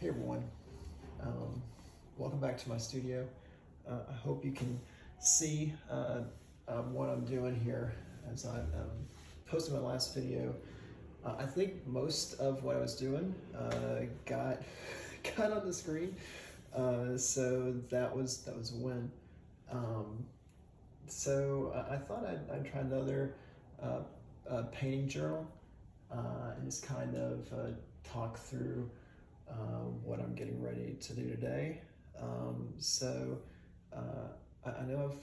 Hey everyone, welcome back to my studio. I hope you can see what I'm doing here as I posted my last video. I think most of what I was doing got got on the screen, so that was a win. I thought I'd try another painting journal and just kind of talk through what I'm getting ready to do today. I know I've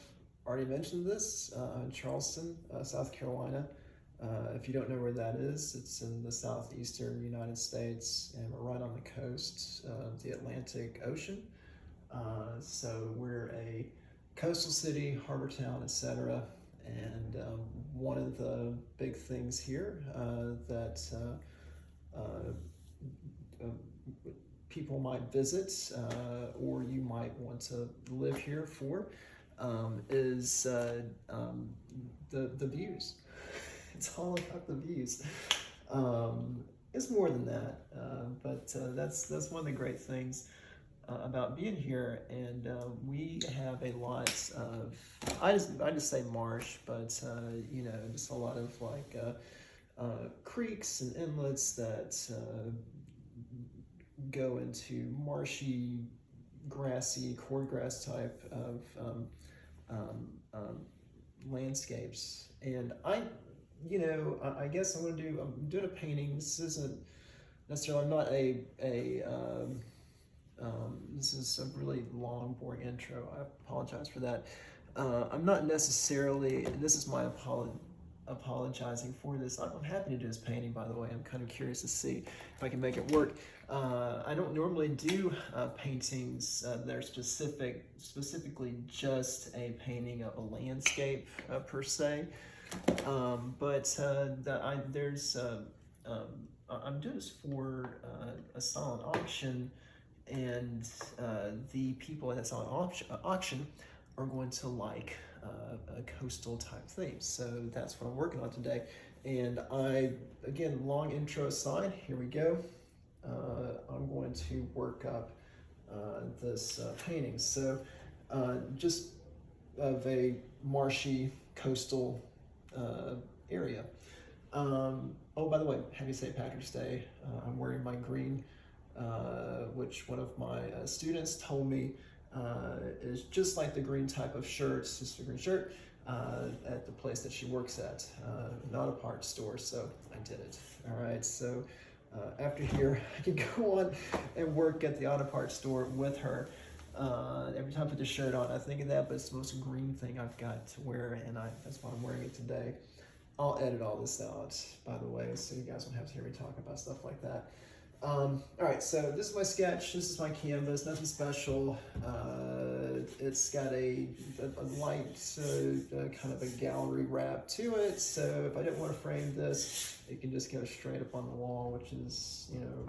already mentioned this in Charleston, South Carolina. If you don't know where that is, it's in the southeastern United States, and we're right on the coast of the Atlantic Ocean. So we're a coastal city, harbor town, etc. And one of the big things here that people might visit or you might want to live here for is the views. It's all about the views. It's more than that, but that's one of the great things about being here. And we have a lot of, I just say marsh, but you know, just a lot of like creeks and inlets that go into marshy, grassy, cordgrass type of landscapes. And I guess I'm doing a painting. This isn't necessarily, I'm not this is a really long, boring intro. I apologize for that. I'm not necessarily, and this is my apologizing for this. I'm happy to do this painting, by the way. I'm kind of curious to see if I can make it work. I don't normally do paintings that are specifically just a painting of a landscape per se. I'm doing this for a silent auction, and the people at that silent auction are going to like a coastal type theme. So that's what I'm working on today. And again, long intro aside, here we go. I'm going to work up this painting. So just of a marshy coastal area. Oh, by the way, happy St. Patrick's Day. I'm wearing my green, which one of my students told me is just like the green type of shirts, just a green shirt, at the place that she works at, an auto parts store, so I did it. All right, so after here, I can go on and work at the auto parts store with her. Every time I put the shirt on, I think of that, but it's the most green thing I've got to wear, and that's why I'm wearing it today. I'll edit all this out, by the way, so you guys won't have to hear me talk about stuff like that. All right, so this is my sketch. This is my canvas. Nothing special. It's got a light kind of a gallery wrap to it. So if I didn't want to frame this, it can just go straight up on the wall, which is, you know,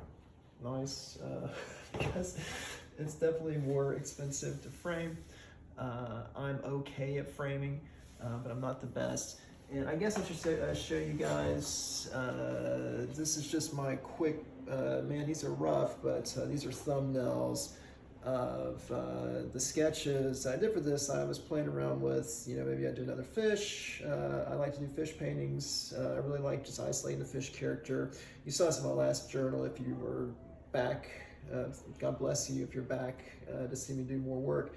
nice because it's definitely more expensive to frame. I'm okay at framing, but I'm not the best. And I guess I should show you guys, this is just my quick, man, these are rough, but these are thumbnails of the sketches I did for this. I was playing around with, you know, maybe I'd do another fish. I like to do fish paintings. I really like just isolating the fish character. You saw this in my last journal. If you were back, God bless you if you're back to see me do more work.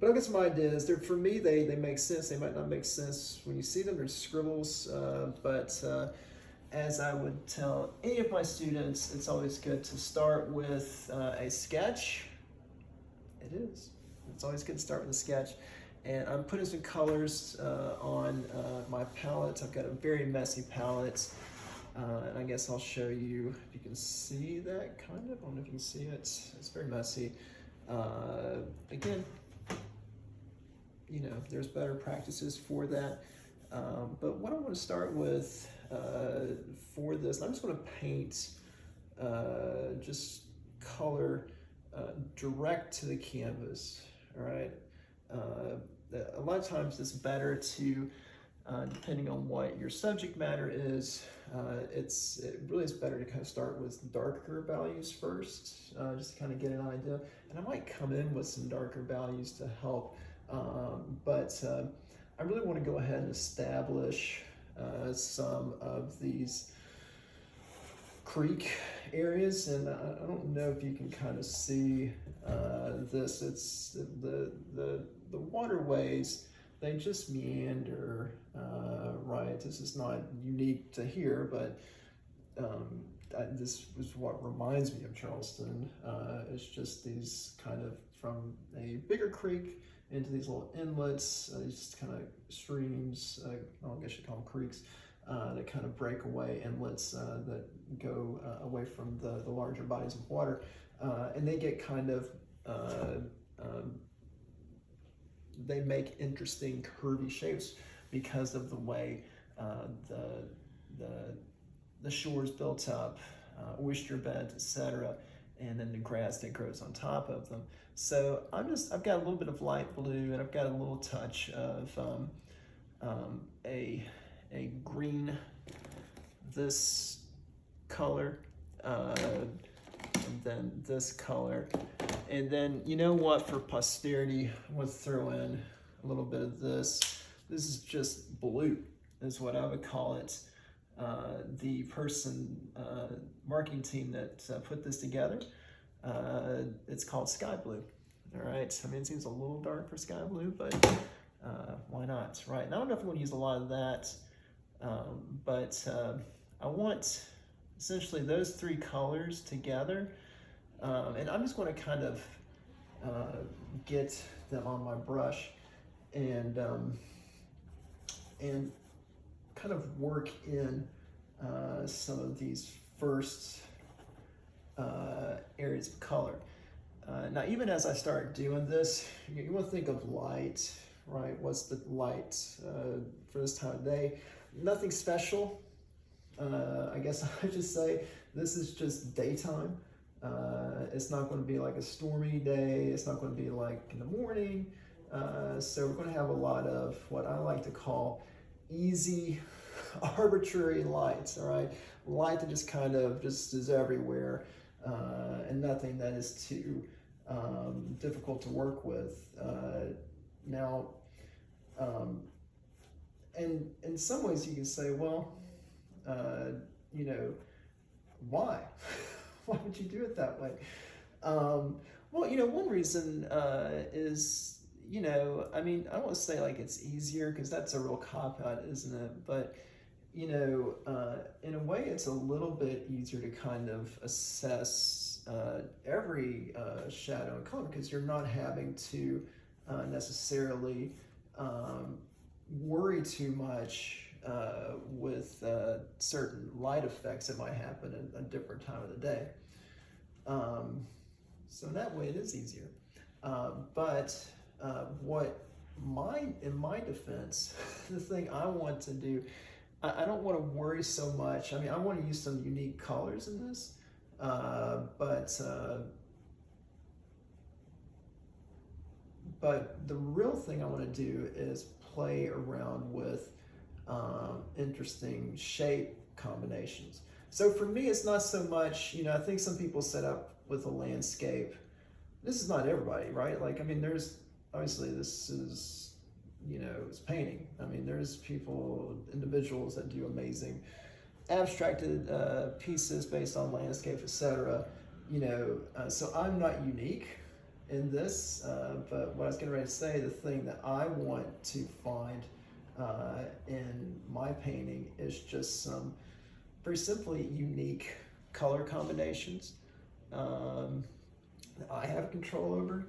But I've got some ideas. For me, they make sense. They might not make sense when you see them. They're scribbles, but as I would tell any of my students, it's always good to start with a sketch. It is. It's always good to start with a sketch. And I'm putting some colors on my palette. I've got a very messy palette. And I guess I'll show you if you can see that, kind of. I don't know if you can see it. It's very messy. Again, you know, there's better practices for that. But what I want to start with for this, I'm just going to paint just color direct to the canvas, all right? A lot of times it's better to depending on what your subject matter is, it really is better to kind of start with darker values first, just to kind of get an idea. And I might come in with some darker values to help, but I really want to go ahead and establish some of these creek areas, and I don't know if you can kind of see this. It's the waterways. They just meander, right? This is not unique to here, but this is what reminds me of Charleston. It's just these kind of from a bigger creek into these little inlets, these kind of streams, well, I guess you call them creeks, that kind of break away, inlets that go away from the larger bodies of water. And they get kind of, they make interesting curvy shapes because of the way the shore is built up, oyster beds, etc., and then the grass that grows on top of them. So I've got a little bit of light blue, and I've got a little touch of a green, this color, and then this color. And then, you know what, for posterity, I'm going to throw in a little bit of this. This is just blue, is what I would call it. The marketing team that put this together, it's called sky blue. All right, I mean, it seems a little dark for sky blue, but why not, right? And I don't know if I'm going to use a lot of that, but I want essentially those three colors together. And I'm just going to kind of get them on my brush and kind of work in some of these first areas of color. Now, even as I start doing this, you want to think of light, right? What's the light for this time of day? Nothing special. I guess I should say this is just daytime. It's not going to be like a stormy day. It's not going to be like in the morning. So we're going to have a lot of what I like to call easy, arbitrary lights, all right? Light that just kind of just is everywhere, and nothing that is too difficult to work with. Now, and in some ways you can say, well, you know, why? Why would you do it that way? Well, you know, one reason is, you know, I mean, I don't want to say like it's easier, because that's a real cop-out, isn't it? But, you know, in a way it's a little bit easier to kind of assess every shadow and color, because you're not having to necessarily worry too much with certain light effects that might happen at a different time of the day. So in that way it is easier. But in my defense, the thing I want to do, I don't want to worry so much. I mean, I want to use some unique colors in this, but the real thing I want to do is play around with interesting shape combinations. So for me, it's not so much, you know, I think some people set up with a landscape. This is not everybody, right? Like, I mean, there's, obviously this is, you know, it's painting. I mean, there's people, individuals that do amazing abstracted pieces based on landscape, etc. You know, so I'm not unique in this, but what I was getting ready to say, the thing that I want to find in my painting is just some very simply unique color combinations that I have control over.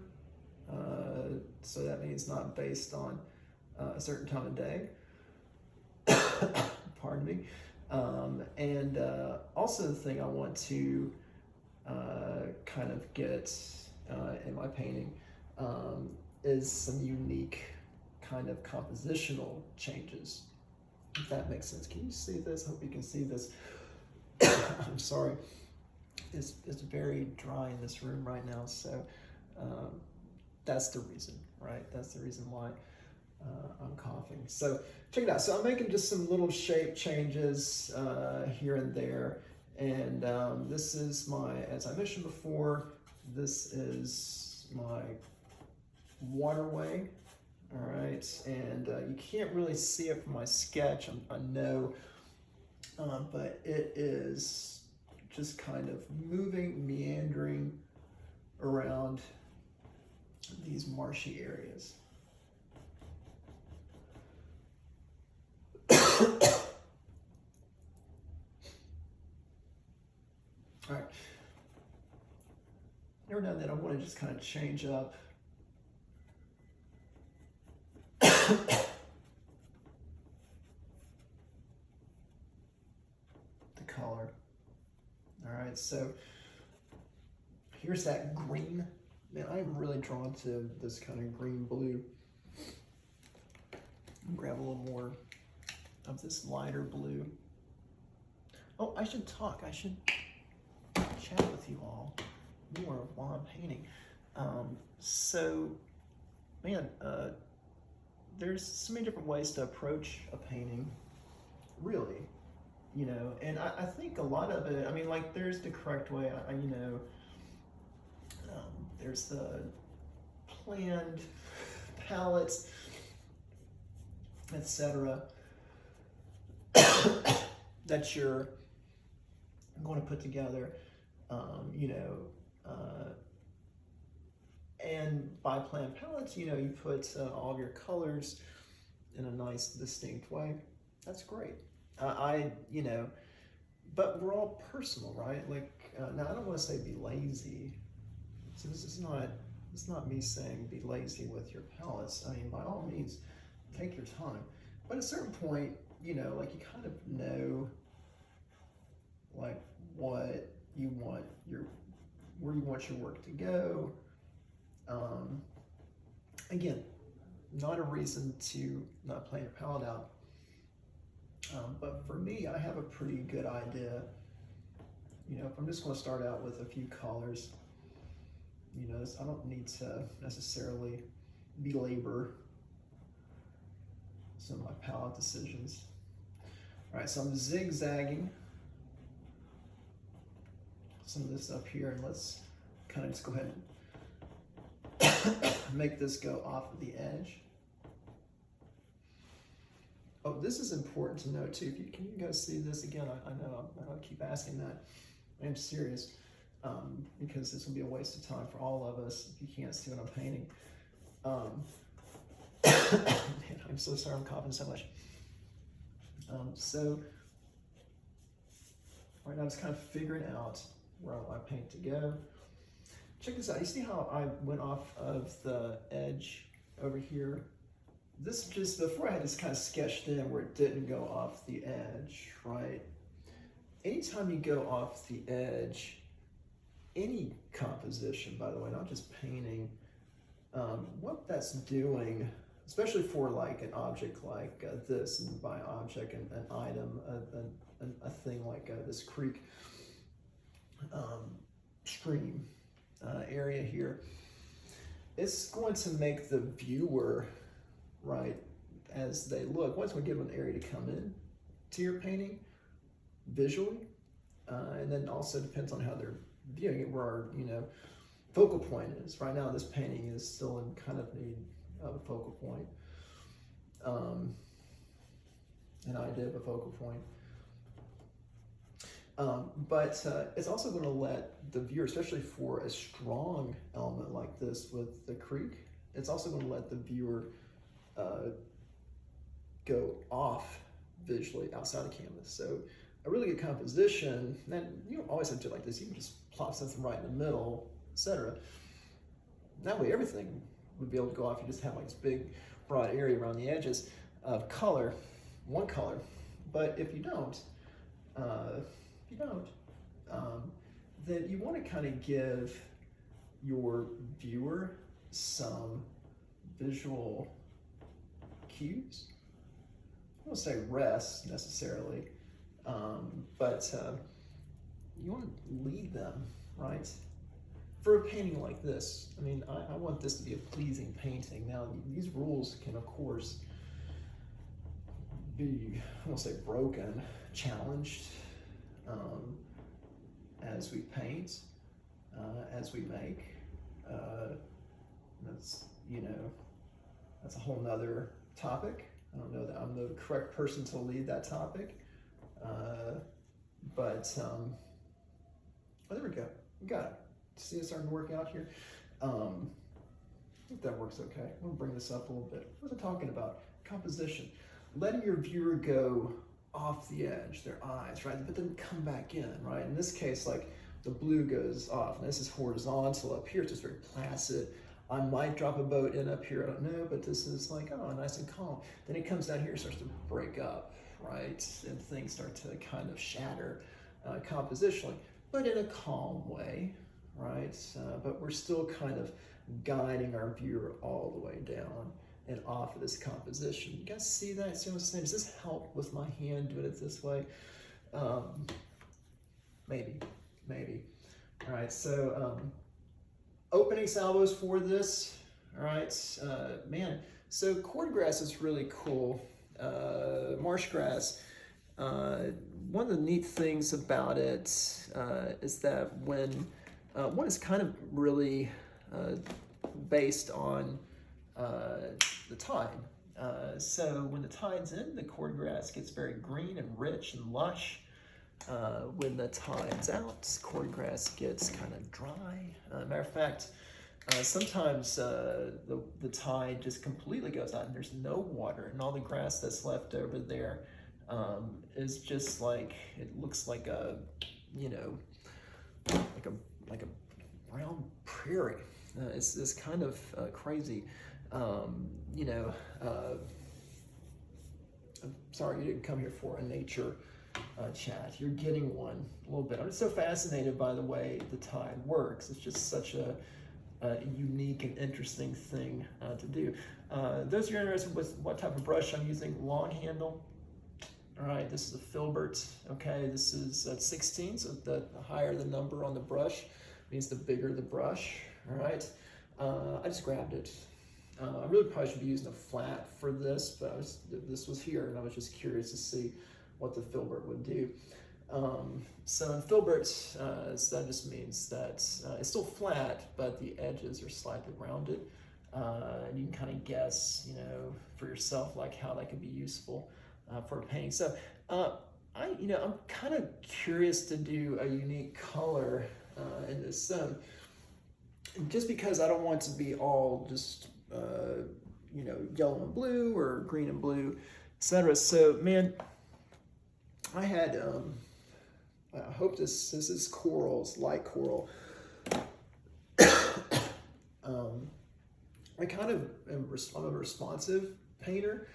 So that means not based on a certain time of day. Pardon me. And also the thing I want to kind of get in my painting is some unique kind of compositional changes, if that makes sense. Can you see this? I hope you can see this. I'm sorry. It's very dry in this room right now, so that's the reason, right? That's the reason why. I'm coughing. So check it out. So I'm making just some little shape changes here and there. And this is my, as I mentioned before, this is my waterway. All right, and you can't really see it from my sketch, I know, but it is just kind of moving, meandering around these marshy areas. All right. Every now and then I want to just kind of change up the color. All right, so here's that green. Man, I'm really drawn to this kind of green blue. Grab a little more of this lighter blue. Oh, I should talk. I should chat with you all more while I'm painting. So, man, there's so many different ways to approach a painting, really, you know, and I think a lot of it, I mean, like, there's the correct way, you know, there's the planned palettes, etc. that you're going to put together, you know, and by planned palettes, you know, you put all of your colors in a nice, distinct way. That's great. You know, but we're all personal, right? Like, now I don't want to say be lazy. So this is not, it's not me saying be lazy with your palettes. I mean, by all means, take your time. But at a certain point, you know, like, you kind of know, like, what you want where you want your work to go. Again, not a reason to not plan your palette out. But for me, I have a pretty good idea. You know, if I'm just going to start out with a few colors, you know, I don't need to necessarily belabor some of my palette decisions. All right, so I'm zigzagging some of this up here, and let's kind of just go ahead and make this go off of the edge. Oh, this is important to note too. Can you guys see this again? I know I keep asking that. I'm serious, because this will be a waste of time for all of us if you can't see what I'm painting. Man, I'm so sorry I'm coughing so much. So right now I'm just kind of figuring out where I want my paint to go. Check this out. You see how I went off of the edge over here? This just, before I had this kind of sketched in where it didn't go off the edge, right? Anytime you go off the edge, any composition, by the way, not just painting, what that's doing, especially for like an object like this, and by object, an item, a thing like this creek stream area here, it's going to make the viewer, right, as they look, once we give them an area to come in to your painting visually, and then also depends on how they're viewing it, where our, you know, focal point is. Right now this painting is still in kind of need of a focal point, an idea of a focal point. But it's also going to let the viewer, especially for a strong element like this with the creek, it's also going to let the viewer go off visually outside the canvas. So a really good composition, and you don't always have to do it like this, you can just plop something right in the middle, etc. That way everything would be able to go off. You just have like this big broad area around the edges of color, one color. But if you don't, then you want to kind of give your viewer some visual cues. I won't say rest necessarily, but you want to lead them, right? for a painting like this, I mean, I want this to be a pleasing painting. Now, these rules can, of course, be, I won't say broken, challenged as we paint, as we make. That's, you know, that's a whole nother topic. I don't know that I'm the correct person to lead that topic. Oh, there we go. We got it. See it starting to work out here. I think that works okay. I'm gonna bring this up a little bit. What was I talking about? Composition. Letting your viewer go off the edge, their eyes, right? But then come back in, right? In this case, like the blue goes off. And this is horizontal up here. It's just very placid. I might drop a boat in up here, I don't know, but this is like, oh, nice and calm. Then it comes down here, starts to break up, right? And things start to kind of shatter compositionally, but in a calm way, right? But we're still kind of guiding our viewer all the way down and off of this composition. You guys see that? See what I'm saying? Does this help with my hand doing it this way? Maybe. All right, so opening salvos for this. All right, man. So cordgrass is really cool. Marsh grass. One of the neat things about it is that when one is kind of really based on the tide. So when the tide's in, the cordgrass gets very green and rich and lush. When the tide's out, cordgrass gets kind of dry. Matter of fact, sometimes the tide just completely goes out and there's no water, and all the grass that's left over there is just like, it looks like a, you know, like a brown prairie. It's kind of crazy. You know, I'm sorry you didn't come here for a nature chat. You're getting one a little bit. I'm just so fascinated by the way the tide works. It's just such a unique and interesting thing to do. Those who are interested with what type of brush I'm using, long handle. All right, this is a filbert. Okay, this is 16, so the higher the number on the brush means the bigger the brush. All right, I just grabbed it. I really probably should be using a flat for this, but this was here, and I was just curious to see what the filbert would do. So in filbert, that just means that it's still flat, but the edges are slightly rounded. And you can kind of guess, you know, for yourself, like how that could be useful for a painting. So I'm kind of curious to do a unique color in this zone, just because I don't want to be all just you know, yellow and blue or green and blue, etc. So man, I had I hope this is corals, light coral. I kind of I'm a responsive painter,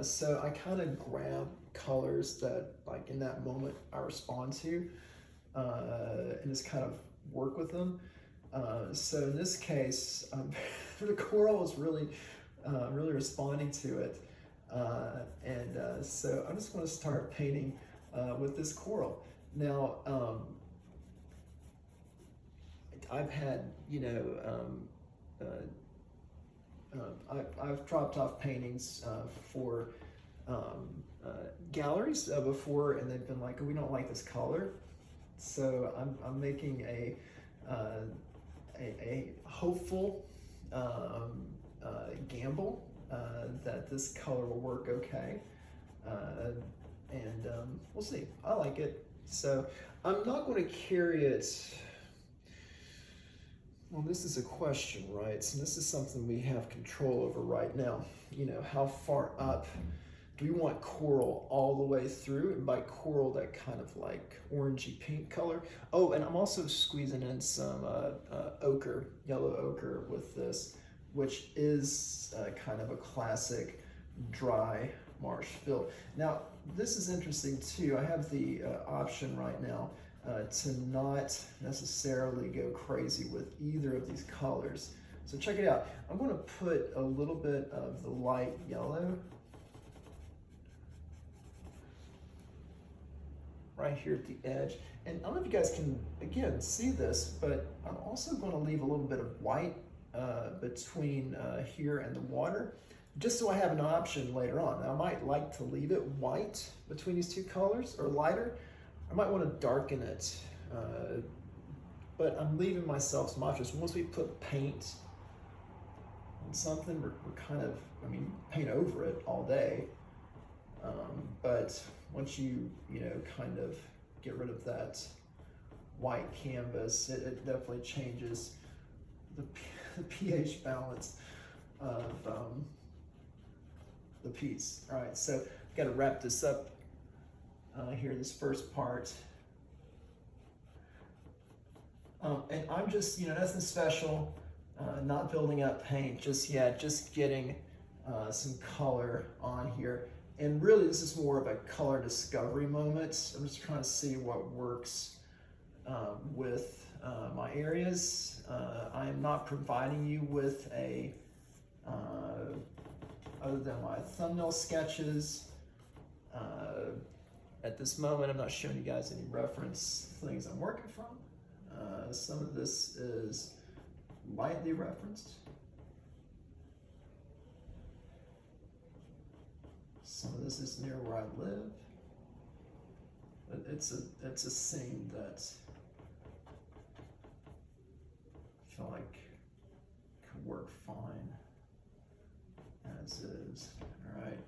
so I kind of grab colors that, like, in that moment I respond to, and just kind of work with them. So in this case, the coral was really responding to it, and so I'm just going to start painting with this coral. Now, I've had, you know, I've dropped off paintings for galleries before, and they've been like, oh, we don't like this color. So I'm making a hopeful gamble that this color will work okay, and we'll see. I like it, so I'm not going to carry it. Well, this is a question, right? So this is something we have control over right now. You know, how far up do we want coral all the way through? And by coral, that kind of like orangey pink color. Oh, and I'm also squeezing in some ochre, yellow ochre with this, which is kind of a classic dry marsh fill. Now, this is interesting too. I have the option right now to not necessarily go crazy with either of these colors. So check it out. I'm going to put a little bit of the light yellow right here at the edge. And I don't know if you guys can, again, see this, but I'm also going to leave a little bit of white between here and the water, just so I have an option later on. Now, I might like to leave it white between these two colors, or lighter. I might want to darken it, but I'm leaving myself some options. Once we put paint on something, we're kind of, I mean, paint over it all day. But once you know, kind of get rid of that white canvas, it definitely changes the pH balance of the piece. All right, so I've got to wrap this up here, this first part. And I'm just, you know, nothing special, not building up paint just yet, just getting some color on here. And really, this is more of a color discovery moment. I'm just trying to see what works with my areas. I am not providing you with a, other than my thumbnail sketches. At this moment, I'm not showing you guys any reference things I'm working from. Some of this is lightly referenced. Some of this is near where I live, but it's a scene that I feel like could work fine as is. All right,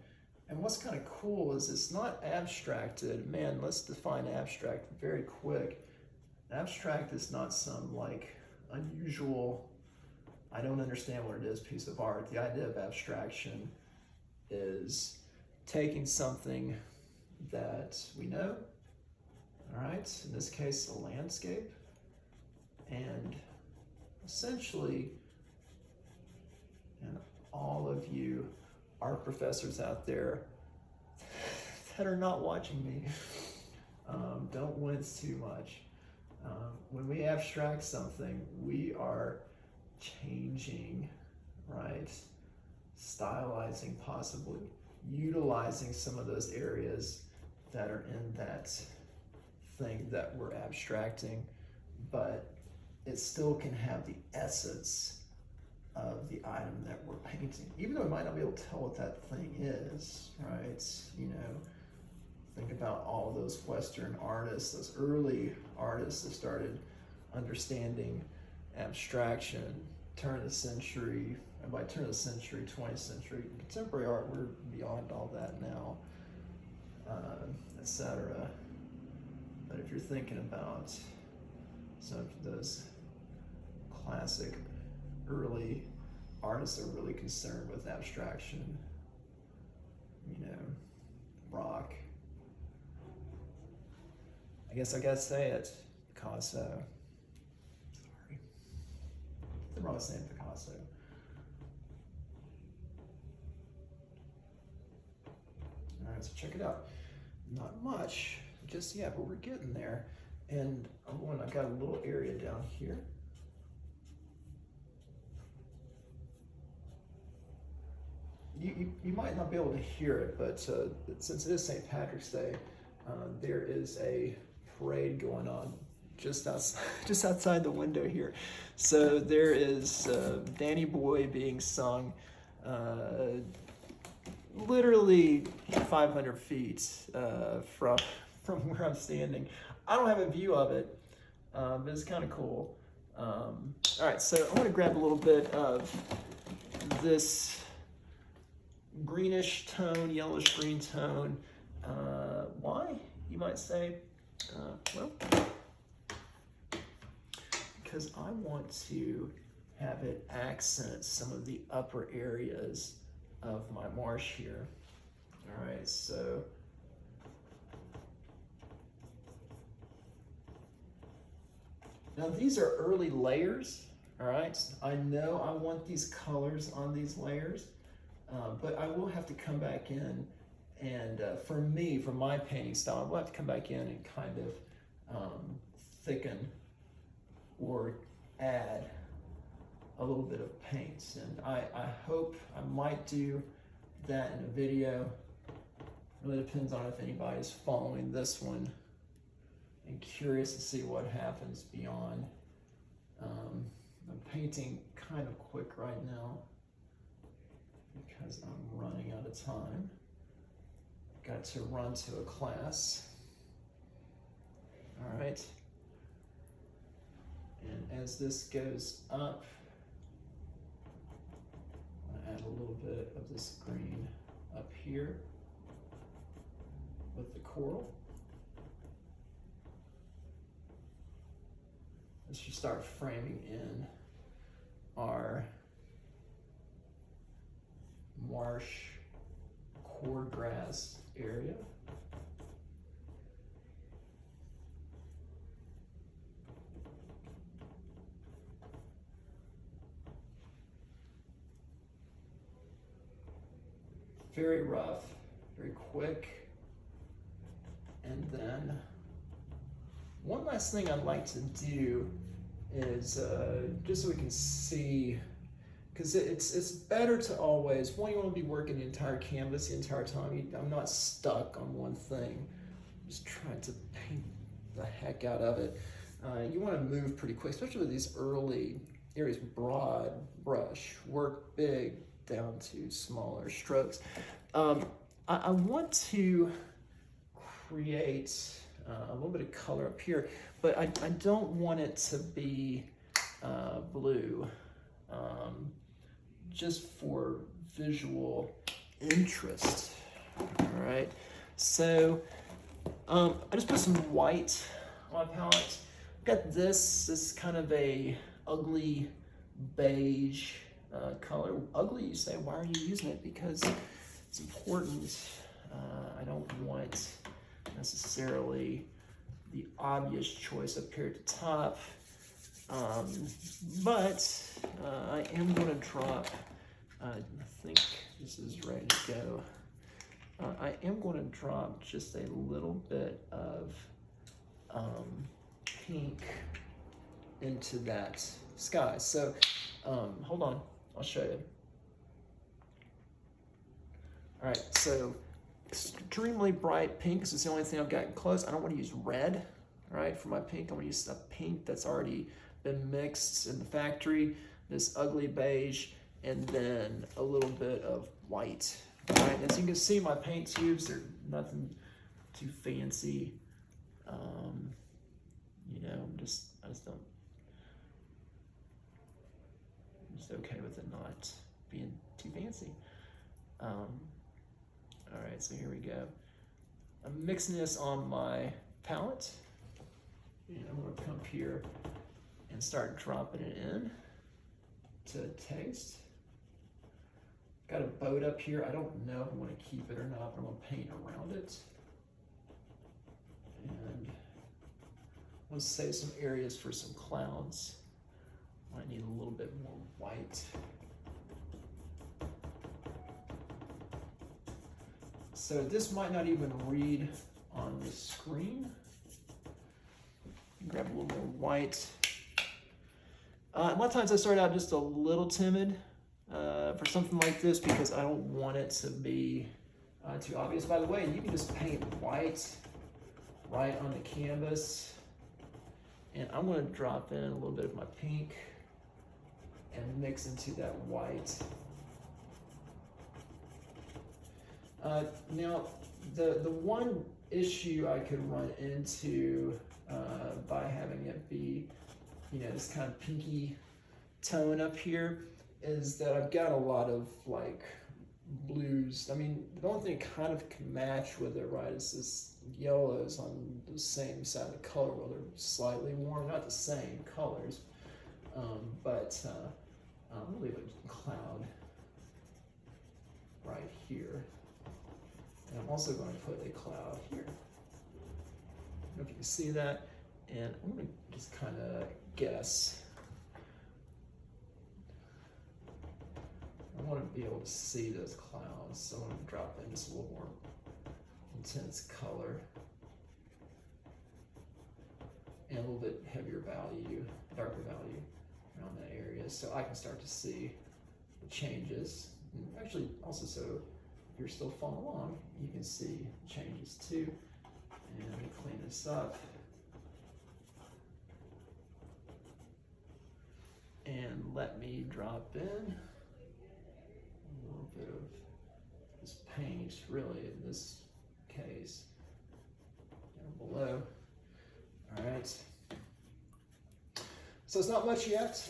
and what's kind of cool is it's not abstracted. Man, let's define abstract very quick. Abstract is not some like unusual, I don't understand what it is piece of art. The idea of abstraction is taking something that we know, all right, in this case, a landscape, and essentially, and all of you art professors out there that are not watching me, don't wince too much. When we abstract something, we are changing, right? Stylizing, possibly utilizing some of those areas that are in that thing that we're abstracting, but it still can have the essence of the item that we're painting, even though we might not be able to tell what that thing is, right? You know, think about all those Western artists, those early artists that started understanding abstraction, turn of the century, and by turn of the century, 20th century, contemporary art, we're beyond all that now, etc. But if you're thinking about some of those classic early artists that are really concerned with abstraction, you know, rock, I guess I gotta say it, Picasso. Sorry. I'm probably saying Picasso. All right, so check it out. Not much, just yet, but we're getting there. And I've got a little area down here. You might not be able to hear it, but since it is St. Patrick's Day, there is a parade going on just outside the window here. So there is Danny Boy being sung literally 500 feet from where I'm standing. I don't have a view of it, but it's kind of cool. All right, so I want to grab a little bit of this greenish tone, yellowish green tone. Why, you might say? Well, because I want to have it accent some of the upper areas of my marsh here. All right, so now these are early layers. All right, I know I want these colors on these layers, but I will have to come back in and for me, for my painting style, I will have to come back in and kind of thicken or add a little bit of paint. And I hope I might do that in a video. Really depends on if anybody's following this one and curious to see what happens beyond. I'm painting kind of quick right now because I'm running out of time. Got to run to a class. All right. And as this goes up, I'm gonna add a little bit of this green up here with the coral. As you start framing in our marsh cordgrass area. Very rough, very quick. And then one last thing I'd like to do is just so we can see, because it's better to always, one, you want to be working the entire canvas the entire time. I'm not stuck on one thing. I'm just trying to paint the heck out of it. You want to move pretty quick, especially with these early areas. Broad brush, work big down to smaller strokes. I want to create a little bit of color up here, but I don't want it to be blue, just for visual interest. All right, so I just put some white on my palette. I've got this kind of a ugly beige color. Ugly, you say, why are you using it? Because it's important. I don't want necessarily the obvious choice up here at the top, but I am going to drop, I think this is ready to go. I am going to drop just a little bit of pink into that sky. So hold on, I'll show you. All right, so extremely bright pink. This is the only thing I've got close. I don't want to use red, all right, for my pink. I want to use a pink that's already been mixed in the factory, this ugly beige, and then a little bit of white. All right, as you can see, my paint tubes, they're nothing too fancy. You know, I'm just okay with it not being too fancy. All right, so here we go. I'm mixing this on my palette, and I'm gonna come up here and start dropping it in to taste. Got a boat up here. I don't know if I want to keep it or not, but I'm gonna paint around it. And I want to save some areas for some clouds. I need a little bit more white. So this might not even read on the screen. Grab a little more white. A lot of times I start out just a little timid for something like this because I don't want it to be too obvious. By the way, you can just paint white right on the canvas. And I'm gonna drop in a little bit of my pink and mix into that white. Now, the one issue I could run into by having it be, you know, this kind of pinky tone up here is that I've got a lot of like blues. I mean, the only thing that kind of can match with it, right, is this yellows on the same side of the color. Well, they're slightly warm, not the same colors, but I'm gonna leave a cloud right here. And I'm also going to put a cloud here. I don't know if you can see that. And I'm going to just kind of guess. I want to be able to see those clouds, so I'm going to drop in just a little more intense color. And a little bit heavier value, darker value around that area, so I can start to see the changes. And actually, also, so if you're still following along, you can see changes too. And let me clean this up. and let me drop in a little bit of this paint, really, in this case, down below. All right. So it's not much yet.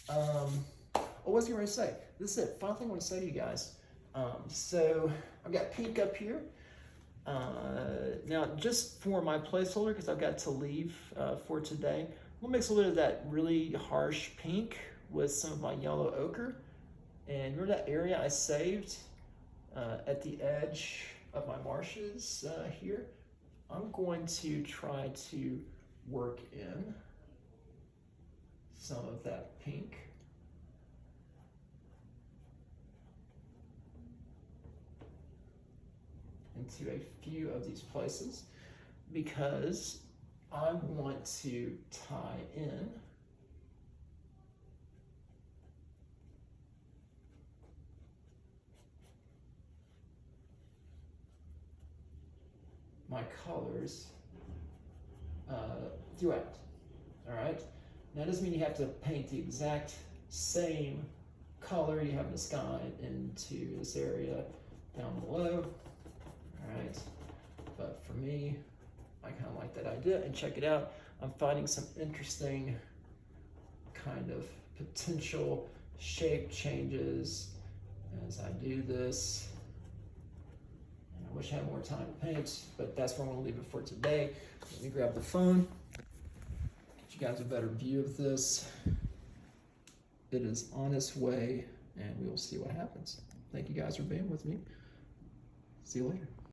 What was I going to say? This is it. Final thing I want to say to you guys. So I've got pink up here. Now, just for my placeholder, because I've got to leave for today, we'll mix a little of that really harsh pink with some of my yellow ochre. And remember that area I saved at the edge of my marshes here? I'm going to try to work in some of that pink. Into a few of these places because I want to tie in my colors throughout. All right. Now, it doesn't mean you have to paint the exact same color you have in the sky into this area down below. All right, but for me, I kind of like that idea, and check it out. I'm finding some interesting kind of potential shape changes as I do this. And I wish I had more time to paint, but that's where I'm gonna leave it for today. Let me grab the phone, get you guys a better view of this. It is on its way, and we will see what happens. Thank you guys for being with me. See you later.